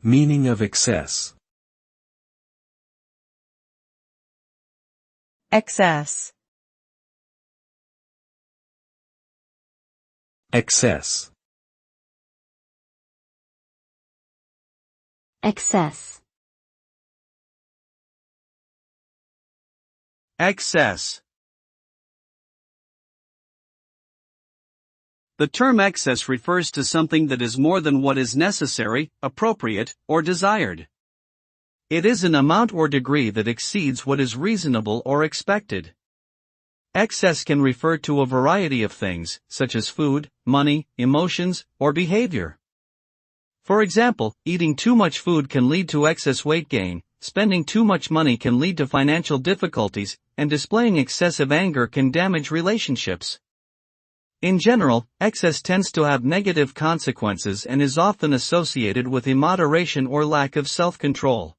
Meaning of excess. Excess. Excess. Excess. Excess. The term excess refers to something that is more than what is necessary, appropriate, or desired. It is an amount or degree that exceeds what is reasonable or expected. Excess can refer to a variety of things, such as food, money, emotions, or behavior. For example, eating too much food can lead to excess weight gain, spending too much money can lead to financial difficulties, and displaying excessive anger can damage relationships. In general, excess tends to have negative consequences and is often associated with immoderation or lack of self-control.